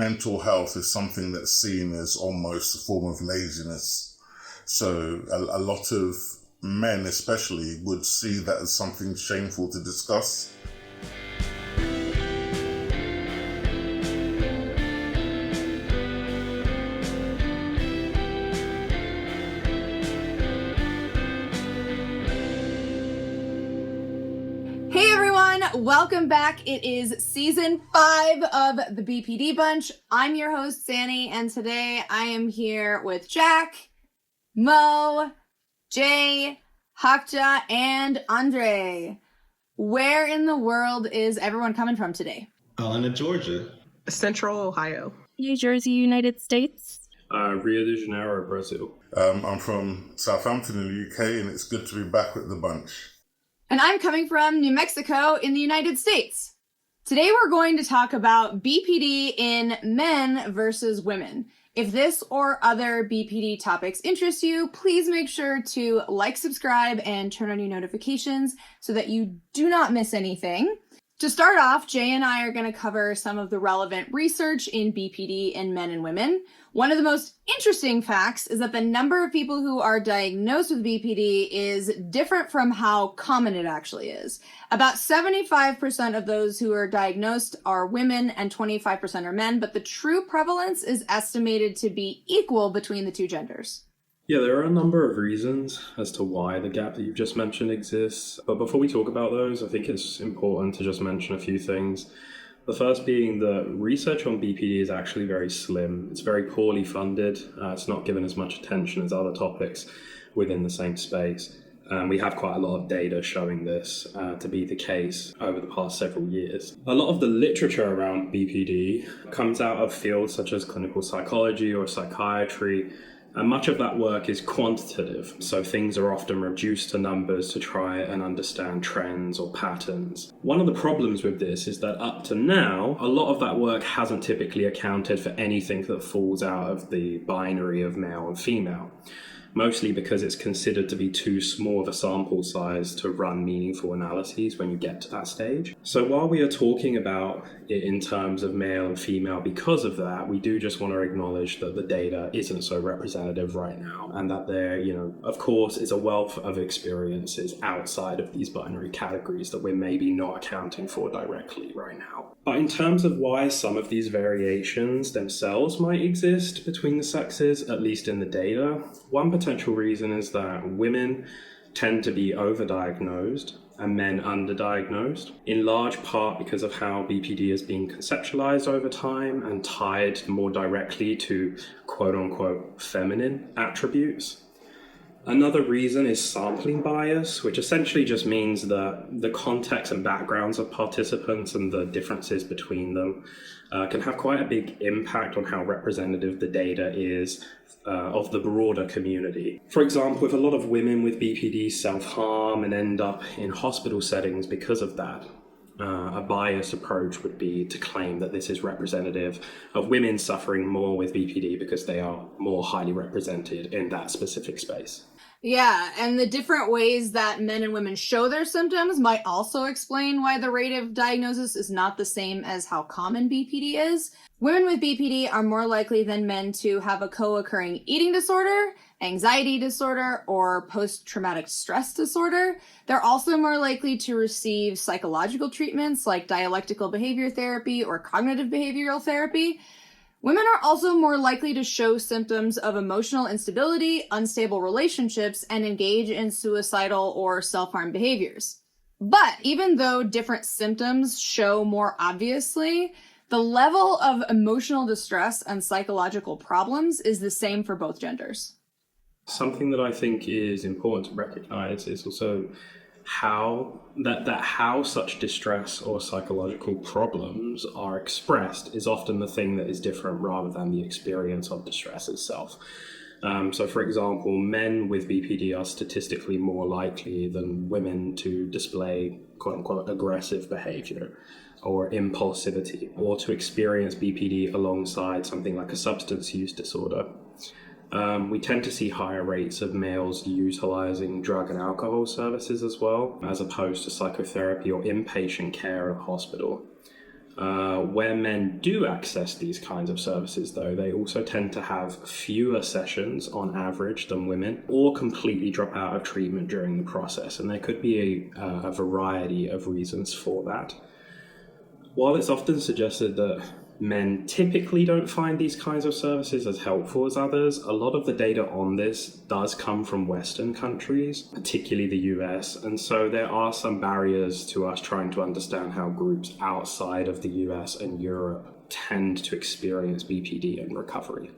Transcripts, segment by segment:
mental health is something that's seen as almost a form of laziness. So a lot of men especially would see that as something shameful to discuss. Welcome back. It is season 5 of the BPD Bunch. I'm your host, Xannie, and today I am here with Jack, Mo, Jay, Hak Ja, and André. Where in the world is everyone coming from today? Atlanta, Georgia. Central Ohio. New Jersey, United States. Rio de Janeiro, Brazil. I'm from Southampton in the UK, and it's good to be back with the bunch. And I'm coming from New Mexico in the United States. Today we're going to talk about BPD in men versus women. If this or other BPD topics interest you, please make sure to like, subscribe, and turn on your notifications so that you do not miss anything. To start off, Jay and I are going to cover some of the relevant research in BPD in men and women. One of the most interesting facts is that the number of people who are diagnosed with BPD is different from how common it actually is. About 75% of those who are diagnosed are women and 25% are men, but the true prevalence is estimated to be equal between the two genders. Yeah, there are a number of reasons as to why the gap that you've just mentioned exists. But before we talk about those, I think it's important to just mention a few things. The first being that research on BPD is actually very slim. It's very poorly funded. It's not given as much attention as other topics within the same space. We have quite a lot of data showing this to be the case over the past several years. A lot of the literature around BPD comes out of fields such as clinical psychology or psychiatry, and much of that work is quantitative, so things are often reduced to numbers to try and understand trends or patterns. One of the problems with this is that up to now, a lot of that work hasn't typically accounted for anything that falls out of the binary of male and female, mostly because it's considered to be too small of a sample size to run meaningful analyses when you get to that stage. So while we are talking about it in terms of male and female because of that, we do just want to acknowledge that the data isn't so representative right now, and that there, of course, is a wealth of experiences outside of these binary categories that we're maybe not accounting for directly right now. But in terms of why some of these variations themselves might exist between the sexes, at least in the data, one potential reason is that women tend to be overdiagnosed and men underdiagnosed, in large part because of how BPD is being conceptualized over time and tied more directly to quote-unquote feminine attributes. Another reason is sampling bias, which essentially just means that the context and backgrounds of participants and the differences between them can have quite a big impact on how representative the data is of the broader community. For example, if a lot of women with BPD self-harm and end up in hospital settings because of that, a biased approach would be to claim that this is representative of women suffering more with BPD because they are more highly represented in that specific space. Yeah, and the different ways that men and women show their symptoms might also explain why the rate of diagnosis is not the same as how common BPD is. Women with BPD are more likely than men to have a co-occurring eating disorder, anxiety disorder, or post-traumatic stress disorder. They're also more likely to receive psychological treatments like dialectical behavior therapy or cognitive behavioral therapy. Women are also more likely to show symptoms of emotional instability, unstable relationships, and engage in suicidal or self-harm behaviors. But even though different symptoms show more obviously, the level of emotional distress and psychological problems is the same for both genders. Something that I think is important to recognize is also how such distress or psychological problems are expressed is often the thing that is different rather than the experience of distress itself. So for example, men with BPD are statistically more likely than women to display quote unquote aggressive behavior or impulsivity, or to experience BPD alongside something like a substance use disorder. We tend to see higher rates of males utilizing drug and alcohol services as well, as opposed to psychotherapy or inpatient care at hospital. Where men do access these kinds of services, though, they also tend to have fewer sessions on average than women, or completely drop out of treatment during the process. And there could be a variety of reasons for that. While it's often suggested that men typically don't find these kinds of services as helpful as others, a lot of the data on this does come from Western countries, particularly the US, and so there are some barriers to us trying to understand how groups outside of the US and Europe tend to experience BPD and recovery.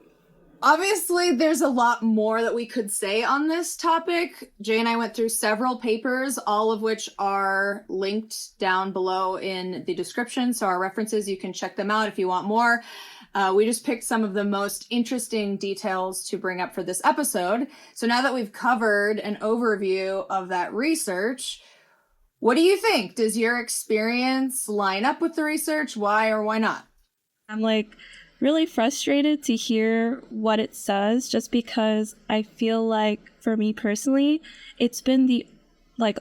Obviously, there's a lot more that we could say on this topic. Jay and I went through several papers, all of which are linked down below in the description. So our references, you can check them out if you want more. We just picked some of the most interesting details to bring up for this episode. So now that we've covered an overview of that research, what do you think? Does your experience line up with the research? Why or why not? I'm really frustrated to hear what it says, just because I feel like for me personally, it's been the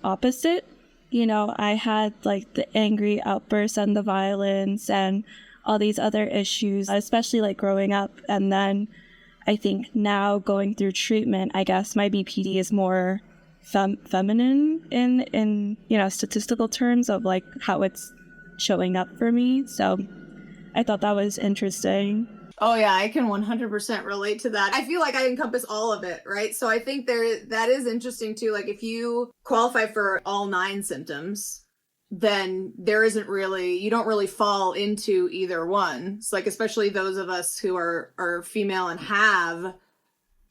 opposite. I had the angry outbursts and the violence and all these other issues, especially growing up. And then I think now going through treatment, I guess my BPD is more feminine in statistical terms of how it's showing up for me. So I thought that was interesting. Oh yeah, I can 100% relate to that. I feel like I encompass all of it, right? So I think that is interesting too. If you qualify for all 9 symptoms, then you don't really fall into either one. It's especially those of us who are female and have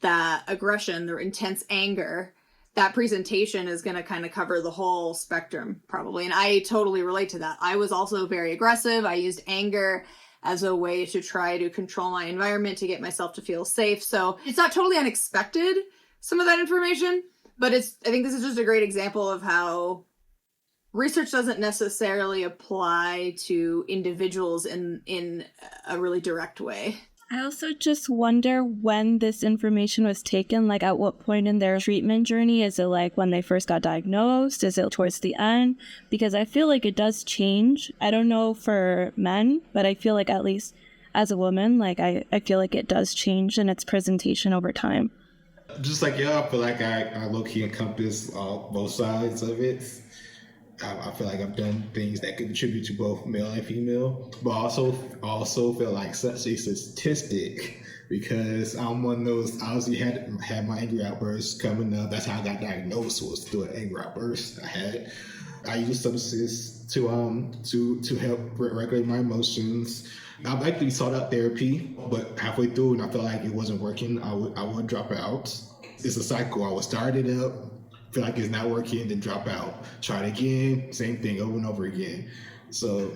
that aggression, their intense anger, that presentation is going to kind of cover the whole spectrum probably. And I totally relate to that. I was also very aggressive. I used anger as a way to try to control my environment, to get myself to feel safe. So it's not totally unexpected, some of that information, but I think this is just a great example of how research doesn't necessarily apply to individuals in a really direct way. I also just wonder when this information was taken, at what point in their treatment journey. Is it when they first got diagnosed? Is it towards the end? Because I feel it does change. I don't know for men, but I feel at least as a woman, I feel it does change in its presentation over time. Just y'all, I feel I low-key encompass both sides of it. I feel I've done things that contribute to both male and female, but also feel such a statistic, because I'm one of those, I obviously had my angry outbursts coming up. That's how I got diagnosed, was through an angry outburst I used substances to help regulate my emotions. I've actually sought out therapy, but halfway through, and I felt it wasn't working, I would drop out. It's a cycle. I would start it up, feel it's not working, then drop out. Try it again, same thing over and over again. So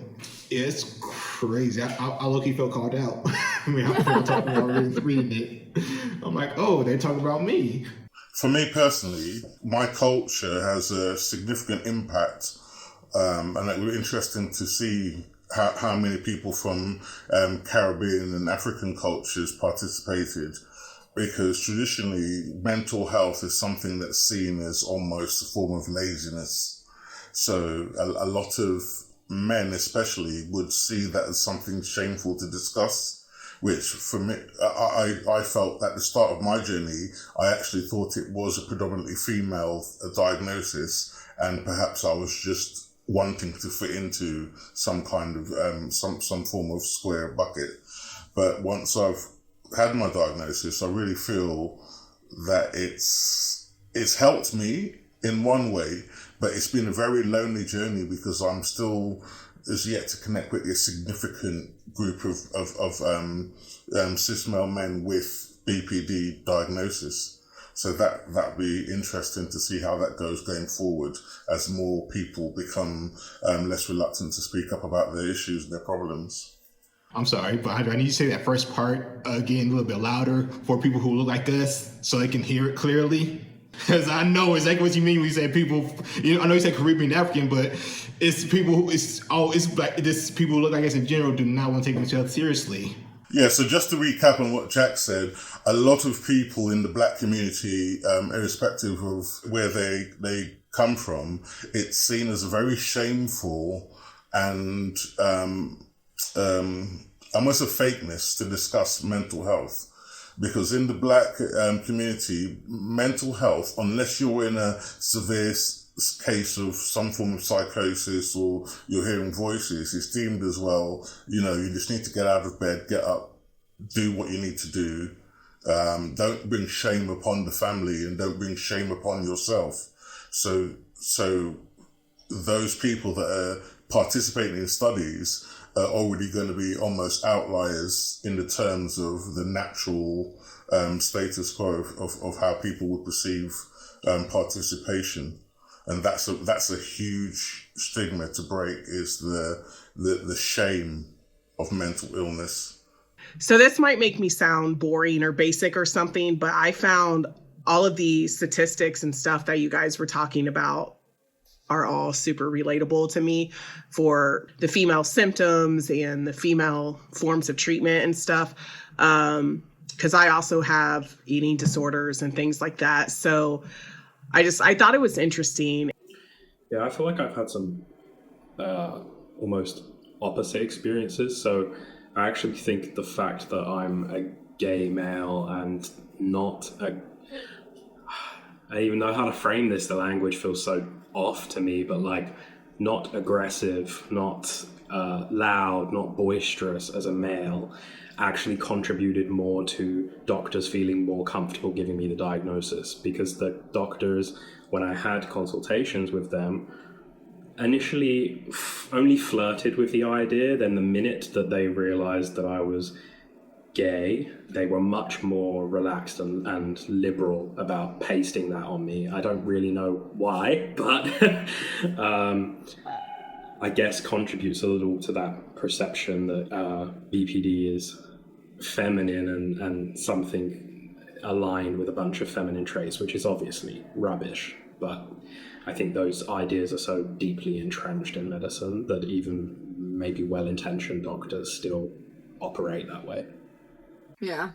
it's crazy. I low-key felt called out. I feel talking about reading it. I'm oh, they're talking about me. For me personally, my culture has a significant impact, and it was interesting to see how many people from Caribbean and African cultures participated. Because traditionally, mental health is something that's seen as almost a form of laziness. So a lot of men especially would see that as something shameful to discuss, which for me, I felt at the start of my journey, I actually thought it was a predominantly female diagnosis, and perhaps I was just wanting to fit into some kind of, some form of square bucket. But once I've had my diagnosis, I really feel that it's helped me in one way, but it's been a very lonely journey, because I'm still as yet to connect with a significant group of cis male men with BPD diagnosis. So that'd be interesting to see how that goes going forward as more people become less reluctant to speak up about their issues and their problems. I'm sorry, but I need you to say that first part again a little bit louder for people who look like us so they can hear it clearly. Because I know exactly what you mean when you say people, I know you said Caribbean African, but it's people, it's people who look like us in general do not want to take themselves seriously. Yeah, so just to recap on what Jack said, a lot of people in the Black community, irrespective of where they come from, it's seen as very shameful and almost a fakeness to discuss mental health. Because in the Black community, mental health, unless you're in a severe case of some form of psychosis or you're hearing voices, is deemed as, well, you just need to get out of bed, get up, do what you need to do. Don't bring shame upon the family and don't bring shame upon yourself. So those people that are participating in studies are already going to be almost outliers in the terms of the natural status quo of how people would perceive participation. And that's a huge stigma to break, is the shame of mental illness. So this might make me sound boring or basic or something, but I found all of the statistics and stuff that you guys were talking about are all super relatable to me, for the female symptoms and the female forms of treatment and stuff. Because I also have eating disorders and things like that. So I thought it was interesting. Yeah, I feel like I've had some almost opposite experiences. So I actually think the fact that I'm a gay male and not I even know how to frame this. The language feels so off to me, but like not aggressive, not loud, not boisterous as a male actually contributed more to doctors feeling more comfortable giving me the diagnosis, because the doctors, when I had consultations with them, initially only flirted with the idea. Then the minute that they realized that I was gay, they were much more relaxed and liberal about pasting that on me. I don't really know why, but I guess contributes a little to that perception that BPD is feminine and something aligned with a bunch of feminine traits, which is obviously rubbish. But I think those ideas are so deeply entrenched in medicine that even maybe well-intentioned doctors still operate that way. Yeah.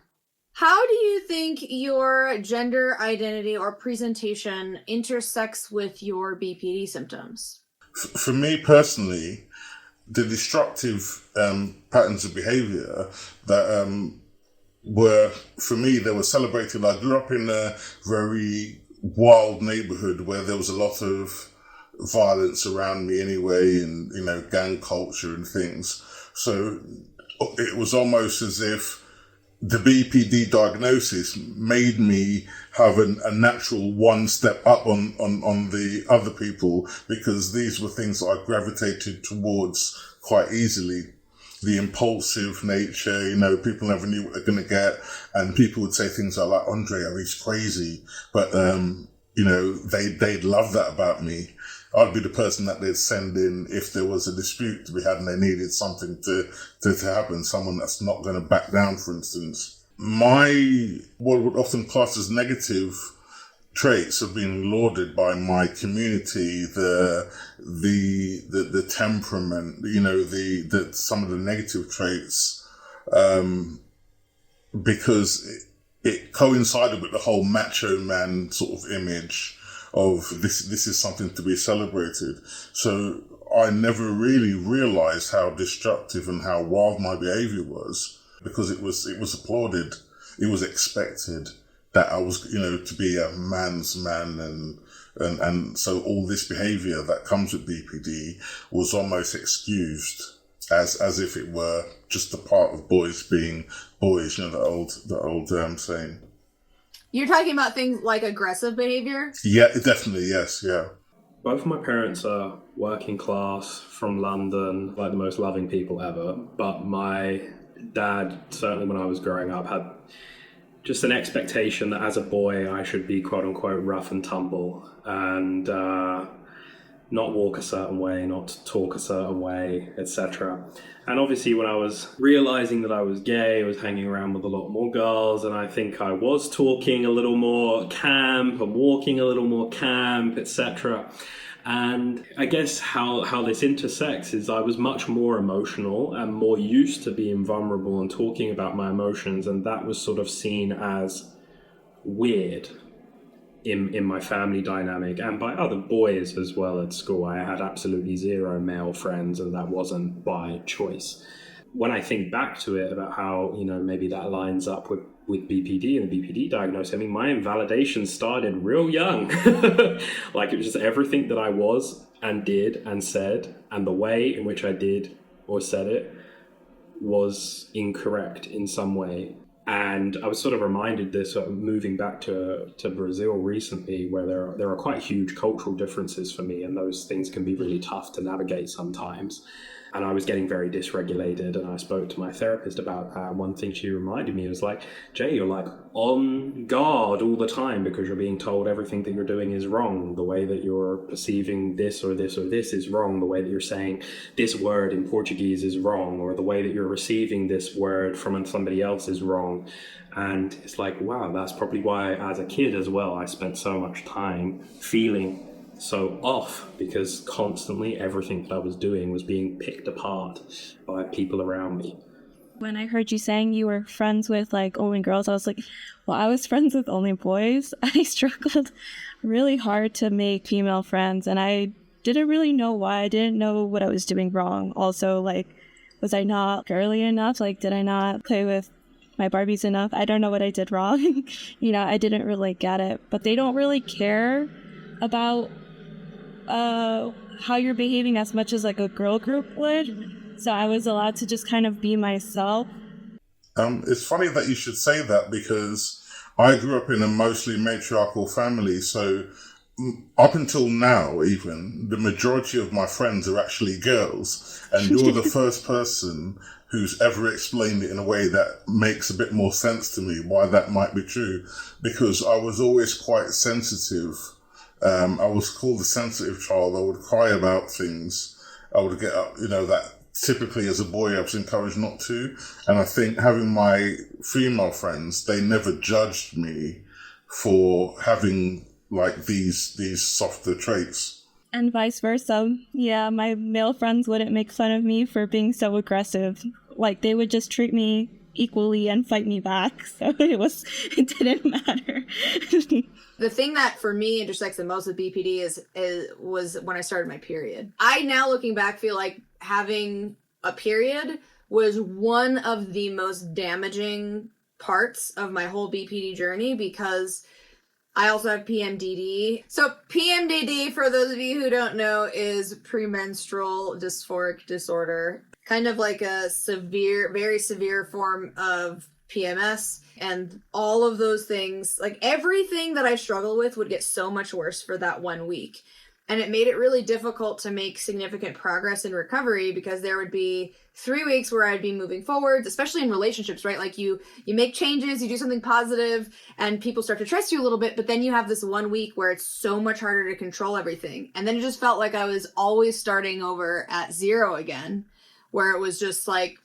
How do you think your gender identity or presentation intersects with your BPD symptoms? For me personally, the destructive patterns of behavior that were, for me, they were celebrated. I grew up in a very wild neighborhood where there was a lot of violence around me anyway, and, gang culture and things. So it was almost as if the BPD diagnosis made me have a natural one step up on the other people, because these were things that I gravitated towards quite easily. The impulsive nature, people never knew what they're going to get, and people would say things like, Andre, he's crazy. But, they'd love that about me. I'd be the person that they'd send in if there was a dispute to be had and they needed something to happen, someone that's not going to back down, for instance. What would often class as negative traits have been lauded by my community, the temperament, some of the negative traits, because it coincided with the whole macho man sort of image of this is something to be celebrated. So I never really realized how destructive and how wild my behavior was, because it was applauded. It was expected that I was, to be a man's man, and so all this behavior that comes with BPD was almost excused as if it were just a part of boys being boys, the old saying. You're talking about things like aggressive behavior? Yeah, definitely, yes, yeah. Both of my parents are working class from London, like the most loving people ever. But my dad, certainly when I was growing up, had just an expectation that as a boy I should be quote unquote rough and tumble and not walk a certain way, not talk a certain way, etc. And obviously when I was realizing that I was gay, I was hanging around with a lot more girls, and I think I was talking a little more camp and walking a little more camp, etc. And I guess how this intersects is I was much more emotional and more used to being vulnerable and talking about my emotions, and that was sort of seen as weird in my family dynamic and by other boys as well at school. I had absolutely zero male friends, and that wasn't by choice. when I think back to it about how, maybe that lines up with BPD and the BPD diagnosis, I mean, my invalidation started real young. Like, it was just everything that I was and did and said, and the way in which I did or said it was incorrect in some way. And I was sort of reminded this moving back to Brazil recently, where there are quite huge cultural differences for me, and those things can be really tough to navigate sometimes. And I was getting very dysregulated, and I spoke to my therapist about that. One thing she reminded me was like, Jay, you're like on guard all the time because you're being told everything that you're doing is wrong. The way that you're perceiving this or this or this is wrong. The way that you're saying this word in Portuguese is wrong, or the way that you're receiving this word from somebody else is wrong. And it's like, wow, that's probably why as a kid as well, I spent so much time feeling so off, because constantly everything that I was doing was being picked apart by people around me. When I heard you saying you were friends with like only girls, I was like, well, I was friends with only boys. I struggled really hard to make female friends, and I didn't really know why. I didn't know what I was doing wrong. Also, like, was I not girly enough? Like, did I not play with my Barbies enough? I don't know what I did wrong. I didn't really get it. But they don't really care about how you're behaving as much as like a girl group would. So I was allowed to just kind of be myself. It's funny that you should say that, because I grew up in a mostly matriarchal family. So up until now, even, the majority of my friends are actually girls. And you're the first person who's ever explained it in a way that makes a bit more sense to me why that might be true. Because I was always quite sensitive. I was called the sensitive child. I would cry about things. I would get up, that typically as a boy I was encouraged not to. And I think having my female friends, they never judged me for having like these softer traits. And vice versa. Yeah, my male friends wouldn't make fun of me for being so aggressive. Like, they would just treat me equally and fight me back. So it didn't matter. The thing that for me intersects the most with BPD was when I started my period. I now, looking back, feel like having a period was one of the most damaging parts of my whole BPD journey, because I also have PMDD. So PMDD, for those of you who don't know, is premenstrual dysphoric disorder. Kind of like a very severe form of PMS, and all of those things, like everything that I struggle with would get so much worse for that 1 week. And it made it really difficult to make significant progress in recovery, because there would be 3 weeks where I'd be moving forwards, especially in relationships, right? Like you make changes, you do something positive, and people start to trust you a little bit, but then you have this 1 week where it's so much harder to control everything. And then it just felt like I was always starting over at zero again, where it was just like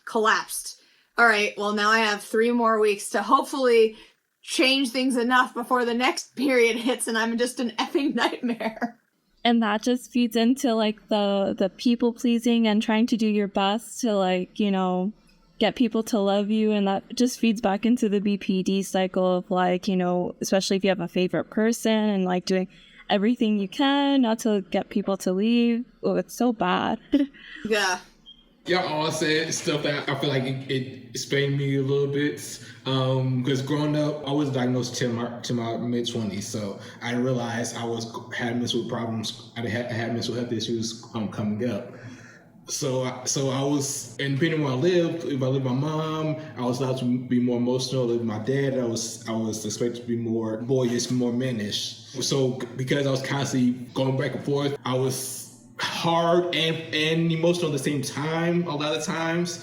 collapsed. All right, well, now I have 3 more weeks to hopefully change things enough before the next period hits, and I'm just an effing nightmare. And that just feeds into like the people pleasing and trying to do your best to like, get people to love you. And that just feeds back into the BPD cycle of like, especially if you have a favorite person, and like doing everything you can not to get people to leave. Oh, it's so bad. Yeah. Y'all all said stuff that I feel like it explained me a little bit. Because growing up, I was diagnosed to my mid-20s, so I realized I had mental problems. I had mental health issues coming up. So I was, and depending on where I lived, if I lived with my mom, I was allowed to be more emotional. With my dad, I was expected to be more boyish, more mannish. So because I was constantly going back and forth, I was hard and emotional at the same time a lot of times.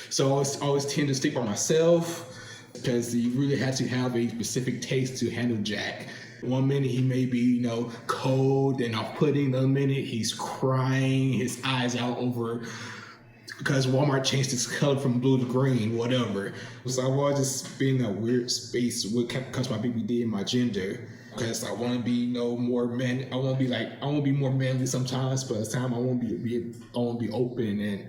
So I always tend to stick by myself, because you really had to have a specific taste to handle Jack. 1 minute he may be, cold and off-putting. The other minute he's crying his eyes out over because Walmart changed its color from blue to green, whatever. So I've always just been in that weird space when it comes to my BPD and my gender. Because I want to be more man. I want to be more manly sometimes, but at the time I want to be open and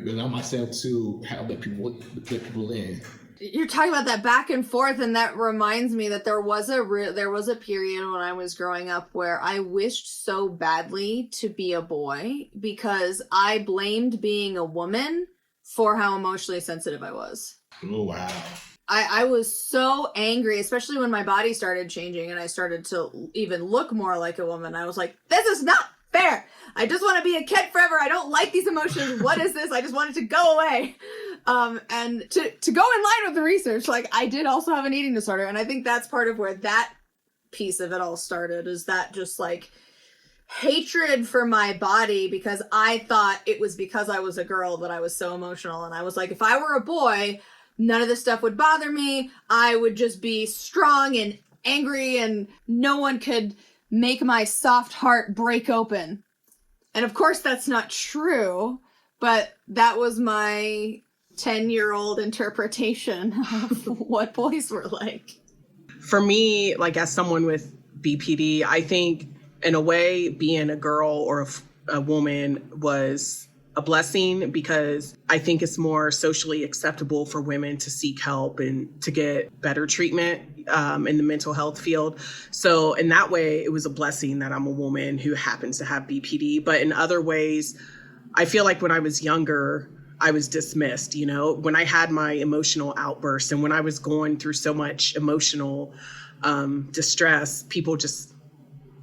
allow myself to let people in. You're talking about that back and forth, and that reminds me that there was a period when I was growing up where I wished so badly to be a boy, because I blamed being a woman for how emotionally sensitive I was. Oh, wow. I was so angry, especially when my body started changing and I started to even look more like a woman. I was like, this is not fair. I just want to be a kid forever. I don't like these emotions. What is this? I just want it to go away. And to go in line with the research, like, I did also have an eating disorder. And I think that's part of where that piece of it all started, is that just like hatred for my body, because I thought it was because I was a girl that I was so emotional. And I was like, if I were a boy, none of this stuff would bother me. I would just be strong and angry and no one could make my soft heart break open. And of course that's not true, but that was my 10-year-old interpretation of what boys were like. For me, like, as someone with BPD, I think in a way being a girl or a woman was a blessing, because I think it's more socially acceptable for women to seek help and to get better treatment in the mental health field. So in that way, it was a blessing that I'm a woman who happens to have BPD. But in other ways, I feel like when I was younger, I was dismissed, you know, when I had my emotional outbursts and when I was going through so much emotional distress, people just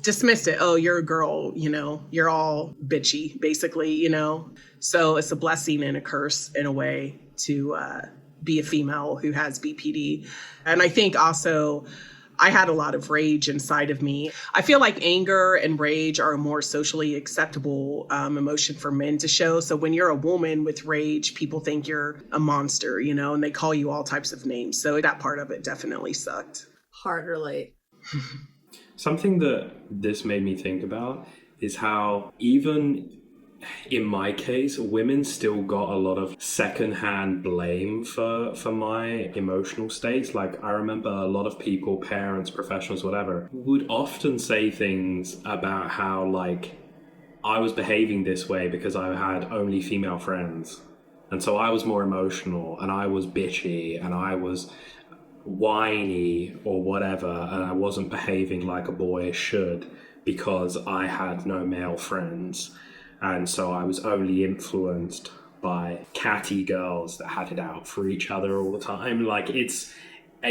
dismissed it. Oh, you're a girl, you know, you're all bitchy, basically, you know. So it's a blessing and a curse in a way to be a female who has BPD. And I think also I had a lot of rage inside of me. I feel like anger and rage are a more socially acceptable emotion for men to show. So when you're a woman with rage, people think you're a monster, you know, and they call you all types of names. So that part of it definitely sucked. Hard relate. Something that this made me think about is how even in my case, women still got a lot of secondhand blame for my emotional states. Like, I remember a lot of people, parents, professionals, whatever, would often say things about how, like, I was behaving this way because I had only female friends. And so I was more emotional and I was bitchy and I was whiny or whatever, and I wasn't behaving like a boy should because I had no male friends, and so I was only influenced by catty girls that had it out for each other all the time. Like, it's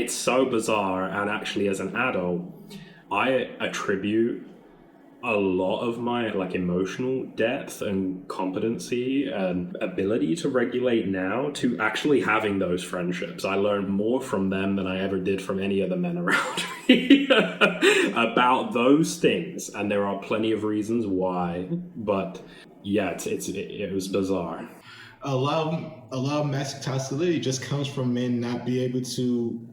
so bizarre. And actually, as an adult, I attribute a lot of my, like, emotional depth and competency and ability to regulate now to actually having those friendships. I learned more from them than I ever did from any other men around me about those things. And there are plenty of reasons why, but yeah, it was bizarre. A lot of masculine toxicity just comes from men not being able to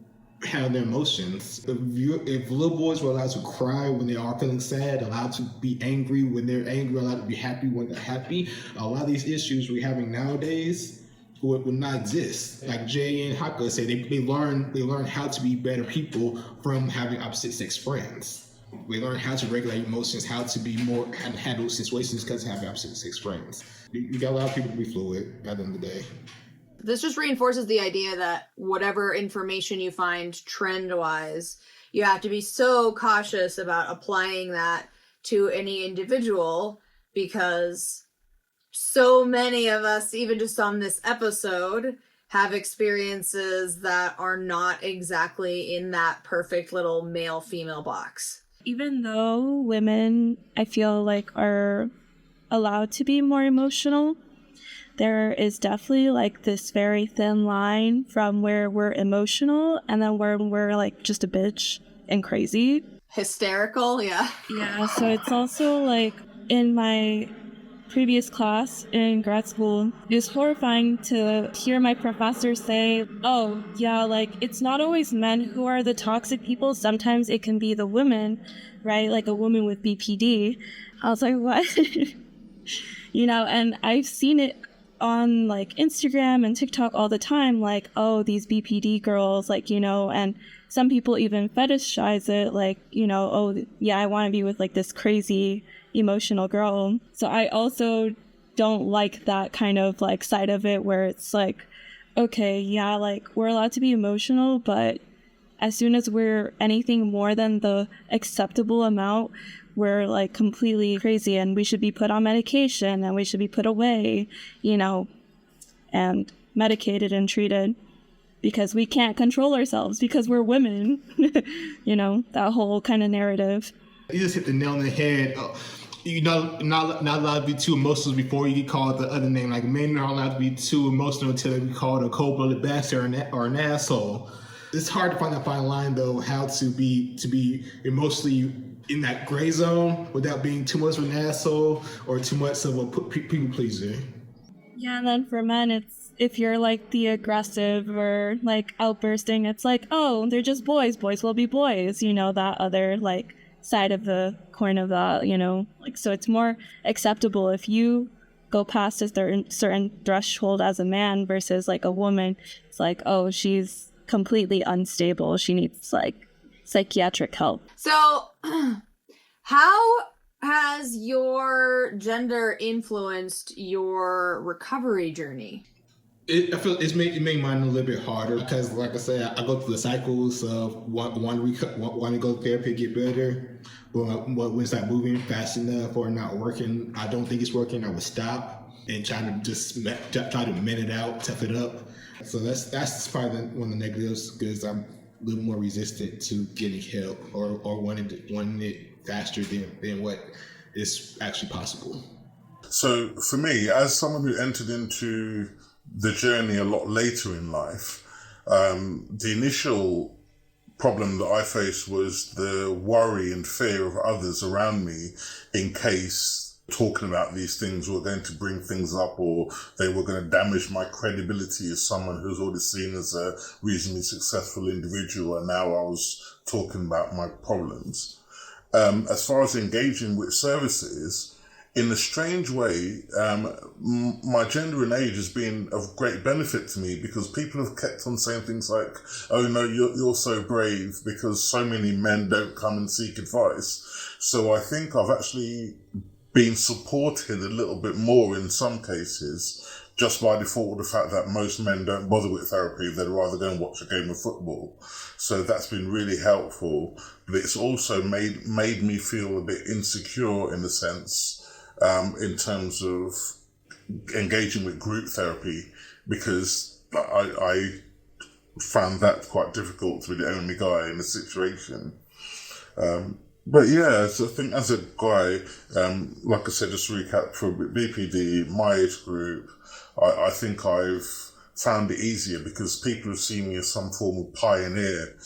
have their emotions. If little boys were allowed to cry when they are feeling sad, allowed to be angry when they're angry, allowed to be happy when they're happy, a lot of these issues we're having nowadays would not exist. Like Jay and Hak Ja said, they learn how to be better people from having opposite sex friends. We learn how to regulate emotions, how to be more, how to handle situations because of having opposite sex friends. You got a lot of people to be fluid at the end of the day. This just reinforces the idea that whatever information you find trend-wise, you have to be so cautious about applying that to any individual, because so many of us, even just on this episode, have experiences that are not exactly in that perfect little male-female box. Even though women, I feel like, are allowed to be more emotional, there is definitely like this very thin line from where we're emotional and then where we're like just a bitch and crazy. Hysterical, yeah. Yeah, so it's also like in my previous class in grad school, it was horrifying to hear my professor say, oh, yeah, like it's not always men who are the toxic people. Sometimes it can be the women, right? Like a woman with BPD. I was like, what? You know, and I've seen it on like Instagram and TikTok all the time, like, oh, these BPD girls, like, you know, and some people even fetishize it, like, you know, oh, yeah, I want to be with like this crazy emotional girl. So I also don't like that kind of like side of it where it's like, okay, yeah, like we're allowed to be emotional, but as soon as we're anything more than the acceptable amount, we're like completely crazy and we should be put on medication and we should be put away, you know. and medicated and treated because we can't control ourselves because we're women. You know, that whole kind of narrative. You just hit the nail on the head. You're not allowed to be too emotional before you get called the other name. Like, men aren't allowed to be too emotional until they be called a cold-blooded bastard or an asshole. It's hard to find that fine line, though, how to be emotionally in that gray zone without being too much of an asshole or too much of a people pleaser. Yeah, and then for men, it's if you're like the aggressive or like outbursting, it's like, oh, they're just boys. Boys will be boys. You know, that other like side of the coin of that, you know, like, so it's more acceptable if you go past a certain threshold as a man versus like a woman. It's like, oh, she's completely unstable. She needs like psychiatric help. So how has your gender influenced your recovery journey? I feel it made mine a little bit harder because, like I said, I go through the cycles of want to go to therapy, get better, but when it's not moving fast enough or not working, I don't think it's working, I would stop and try to just try to mend it out, tough it up. So that's probably one of the negatives, because I'm a little more resistant to getting help or wanting it faster than what is actually possible. So for me, as someone who entered into the journey a lot later in life, the initial problem that I faced was the worry and fear of others around me in case talking about these things were going to bring things up or they were going to damage my credibility as someone who's already seen as a reasonably successful individual, and now I was talking about my problems. As far as engaging with services, in a strange way, my gender and age has been of great benefit to me, because people have kept on saying things like, oh no, you're so brave because so many men don't come and seek advice. So I think I've actually been supported a little bit more in some cases, just by default of the fact that most men don't bother with therapy. They'd rather go and watch a game of football. So that's been really helpful. But it's also made me feel a bit insecure in a sense, in terms of engaging with group therapy, because I found that quite difficult to be the only guy in the situation. But yeah, so I think as a guy, like I said, just to recap, for BPD, my age group, I think I've found it easier because people have seen me as some form of pioneer,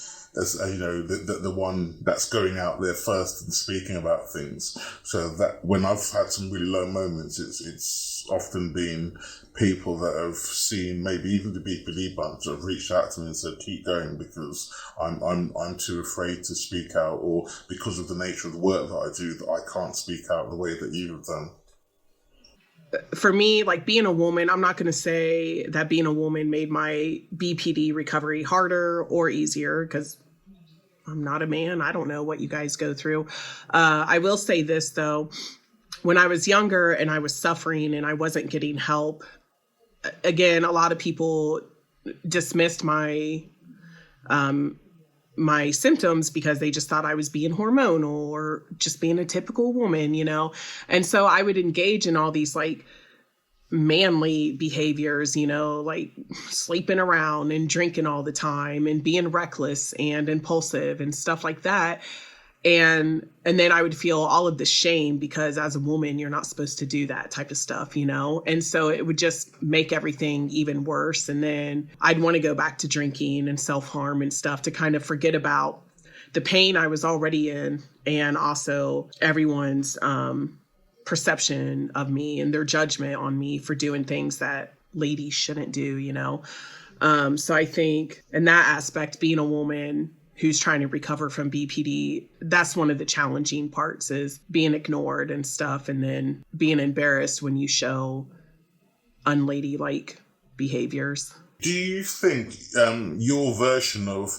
as you know, the one that's going out there first and speaking about things. So that when I've had some really low moments, it's often been people that have seen maybe even the BPD Bunch have reached out to me and said, keep going, because I'm too afraid to speak out, or because of the nature of the work that I do, that I can't speak out the way that you have done. For me, like being a woman, I'm not going to say that being a woman made my BPD recovery harder or easier, because I'm not a man. I don't know what you guys go through. I will say this, though. When I was younger and I was suffering and I wasn't getting help, again, a lot of people dismissed my my symptoms because they just thought I was being hormonal or just being a typical woman, you know? And so I would engage in all these like manly behaviors, you know, like sleeping around and drinking all the time and being reckless and impulsive and stuff like that. And then I would feel all of the shame because as a woman, you're not supposed to do that type of stuff, you know? And so it would just make everything even worse. And then I'd want to go back to drinking and self-harm and stuff to kind of forget about the pain I was already in, and also everyone's perception of me and their judgment on me for doing things that ladies shouldn't do, you know? So I think in that aspect, being a woman who's trying to recover from BPD, that's one of the challenging parts, is being ignored and stuff, and then being embarrassed when you show unladylike behaviors. Do you think your version of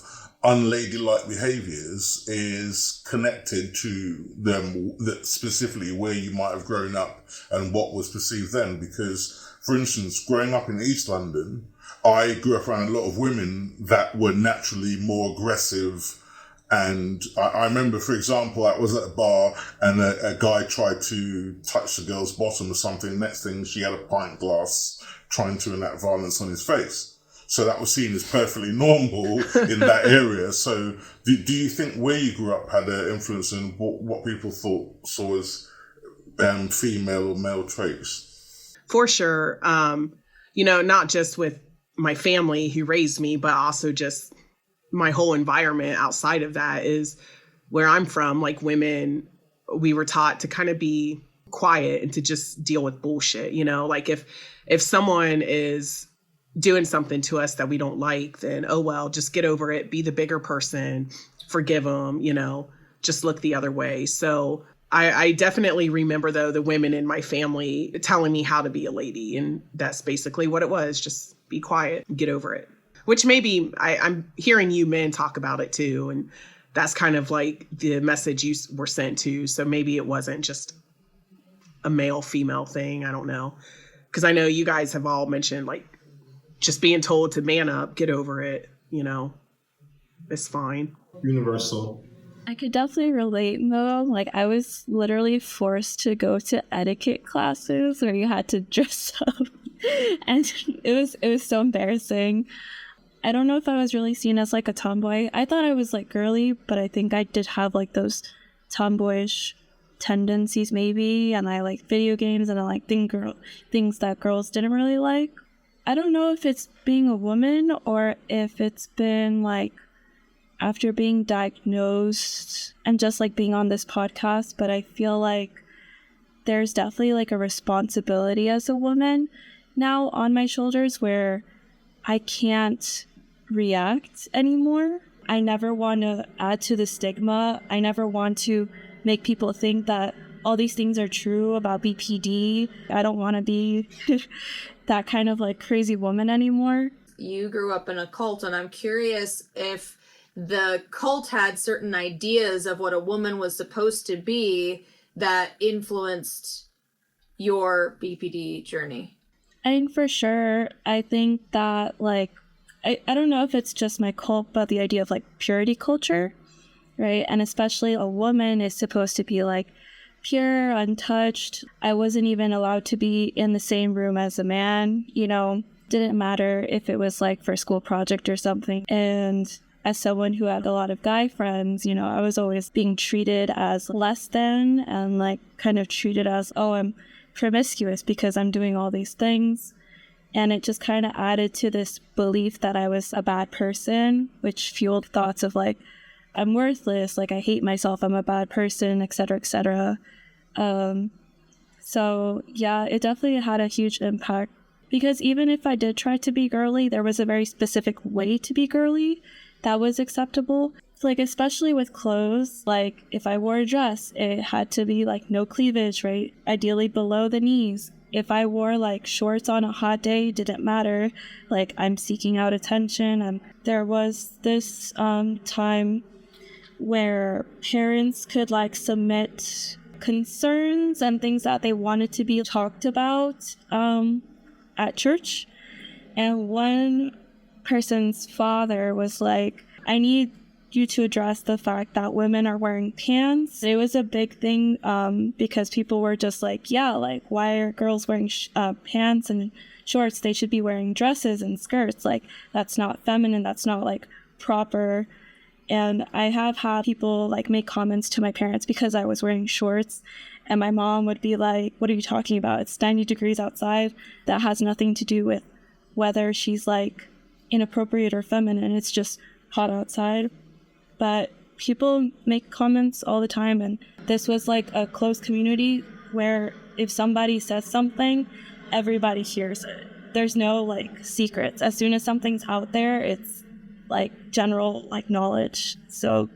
unladylike behaviours is connected to them, that specifically where you might have grown up and what was perceived then? Because, for instance, growing up in East London, I grew up around a lot of women that were naturally more aggressive. And I remember, for example, I was at a bar and a guy tried to touch the girl's bottom or something. Next thing, she had a pint glass trying to enact violence on his face. So that was seen as perfectly normal in that area. So do you think where you grew up had an influence in what people saw as female or male traits? For sure. Not just with my family who raised me, but also just my whole environment outside of that is where I'm from. Like women, we were taught to kind of be quiet and to just deal with bullshit. Like if someone is doing something to us that we don't like, then, oh, well, just get over it. Be the bigger person, forgive them, just look the other way. So I definitely remember, though, the women in my family telling me how to be a lady. And that's basically what it was. Just be quiet and get over it, which maybe I'm hearing you men talk about it, too. And that's kind of like the message you were sent to. So maybe it wasn't just a male female thing. I don't know. Because I know you guys have all mentioned like just being told to man up, get over it, it's fine. Universal. I could definitely relate though. Like I was literally forced to go to etiquette classes where you had to dress up and it was so embarrassing. I don't know if I was really seen as like a tomboy. I thought I was like girly, but I think I did have like those tomboyish tendencies maybe, and I like video games and I like things that girls didn't really like. I don't know if it's being a woman or if it's been like after being diagnosed and just like being on this podcast, but I feel like there's definitely like a responsibility as a woman now on my shoulders where I can't react anymore. I never want to add to the stigma. I never want to make people think that all these things are true about BPD. I don't want to be that kind of like crazy woman anymore. You grew up in a cult, and I'm curious if the cult had certain ideas of what a woman was supposed to be that influenced your BPD journey. I mean, for sure. I think that like, I don't know if it's just my cult, but the idea of like purity culture, right? And especially a woman is supposed to be like pure, untouched. I wasn't even allowed to be in the same room as a man, didn't matter if it was like for a school project or something. And as someone who had a lot of guy friends, I was always being treated as less than and like kind of treated as, oh, I'm promiscuous because I'm doing all these things. And it just kind of added to this belief that I was a bad person, which fueled thoughts of like, I'm worthless, like I hate myself, I'm a bad person, etc., etc. So yeah, it definitely had a huge impact because even if I did try to be girly, there was a very specific way to be girly that was acceptable. Like especially with clothes, like if I wore a dress, it had to be like no cleavage, right? Ideally below the knees. If I wore like shorts on a hot day, didn't matter. Like I'm seeking out attention. There was this time where parents could like submit concerns and things that they wanted to be talked about at church. And one person's father was like, I need you to address the fact that women are wearing pants. It was a big thing because people were just like, yeah, like why are girls wearing pants and shorts? They should be wearing dresses and skirts. Like that's not feminine. That's not like proper. And I have had people like make comments to my parents because I was wearing shorts, and my mom would be like, what are you talking about? It's 90 degrees outside. That has nothing to do with whether she's like inappropriate or feminine. It's just hot outside. But people make comments all the time, and this was like a close community where if somebody says something, everybody hears it. There's no like secrets. As soon as something's out there, it's like general like knowledge. So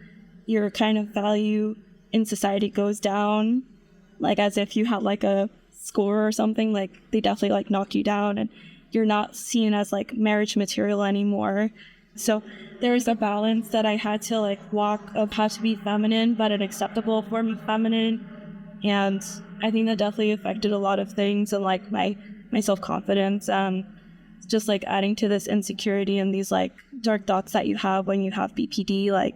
your kind of value in society goes down, like as if you had like a score or something. Like they definitely like knock you down, and you're not seen as like marriage material anymore. So there was a balance that I had to like walk of how to be feminine, but an acceptable form of feminine. And I think that definitely affected a lot of things and like my self-confidence. Just like adding to this insecurity and these like dark thoughts that you have when you have BPD, like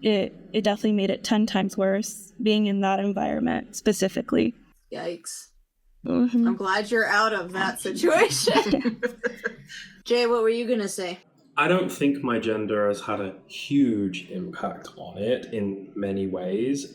it definitely made it 10 times worse being in that environment specifically. Yikes. I'm glad you're out of that situation. Jay, what were you going to say? I don't think my gender has had a huge impact on it in many ways.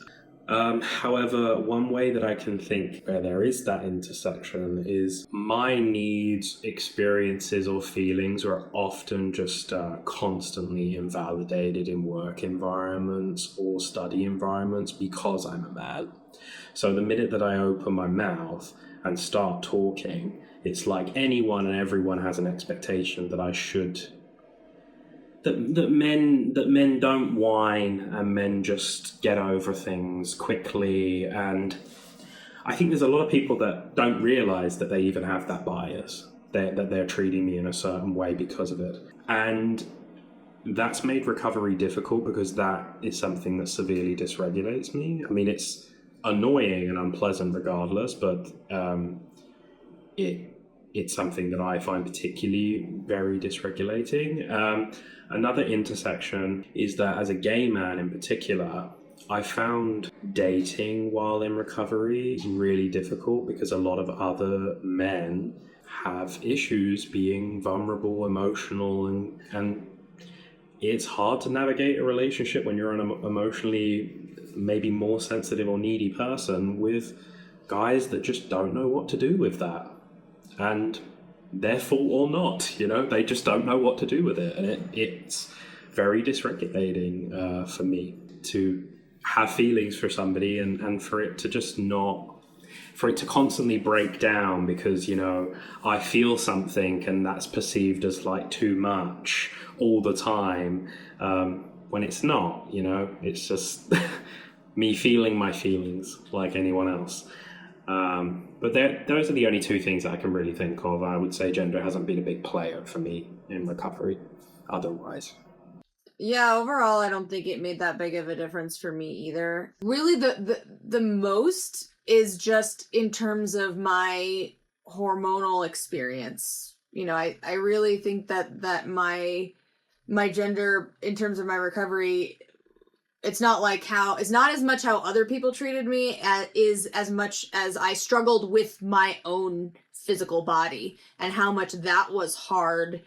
However, one way that I can think where there is that intersection is my needs, experiences, or feelings are often just constantly invalidated in work environments or study environments because I'm a man. So the minute that I open my mouth and start talking, it's like anyone and everyone has an expectation that I should... That men don't whine and men just get over things quickly, and I think there's a lot of people that don't realize that they even have that bias, that they're treating me in a certain way because of it, and that's made recovery difficult because that is something that severely dysregulates me. I mean, it's annoying and unpleasant regardless, but it's something that I find particularly very dysregulating. Another intersection is that as a gay man in particular, I found dating while in recovery really difficult because a lot of other men have issues being vulnerable, emotional, and it's hard to navigate a relationship when you're an emotionally maybe more sensitive or needy person with guys that just don't know what to do with that. And their fault or not, they just don't know what to do with it. And it's very dysregulating for me to have feelings for somebody and for it to just for it to constantly break down because, I feel something and that's perceived as like too much all the time, when it's not, it's just me feeling my feelings like anyone else. But those are the only two things that I can really think of. I would say gender hasn't been a big player for me in recovery otherwise. Yeah, overall, I don't think it made that big of a difference for me either. Really, the most is just in terms of my hormonal experience. I really think that my gender, in terms of my recovery, it's not as much how other people treated me as much as I struggled with my own physical body and how much that was hard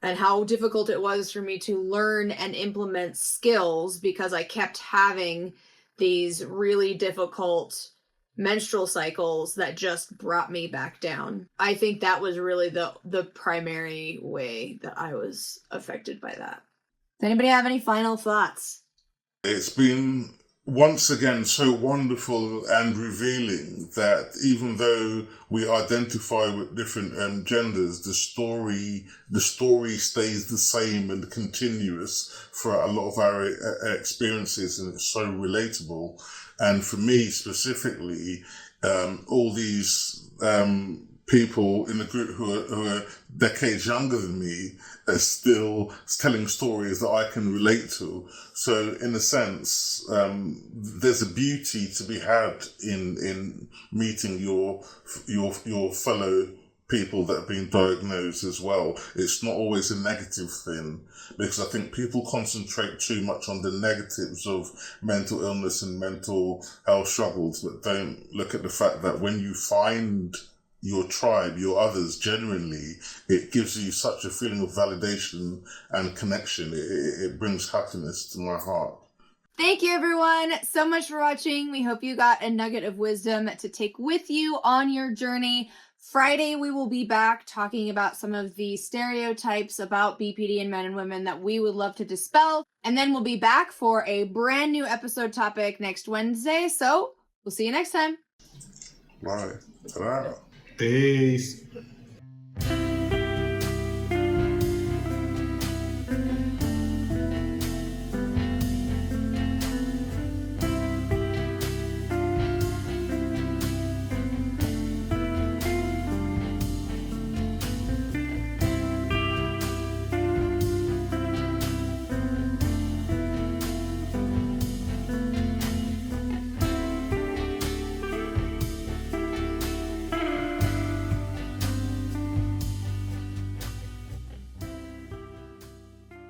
and how difficult it was for me to learn and implement skills because I kept having these really difficult menstrual cycles that just brought me back down. I think that was really the primary way that I was affected by that. Does anybody have any final thoughts? It's been once again so wonderful and revealing that even though we identify with different genders, the story stays the same and continuous for a lot of our experiences, and it's so relatable. And for me specifically, all these people in the group who are decades younger than me are still telling stories that I can relate to. So in a sense, there's a beauty to be had in meeting your fellow people that have been diagnosed as well. It's not always a negative thing, because I think people concentrate too much on the negatives of mental illness and mental health struggles, but don't look at the fact that when you find your tribe, your others, genuinely, it gives you such a feeling of validation and connection. It brings happiness to my heart. Thank you, everyone, so much for watching. We hope you got a nugget of wisdom to take with you on your journey. Friday, we will be back talking about some of the stereotypes about BPD in men and women that we would love to dispel. And then we'll be back for a brand new episode topic next Wednesday. So we'll see you next time. Bye. Ta-da. Peace.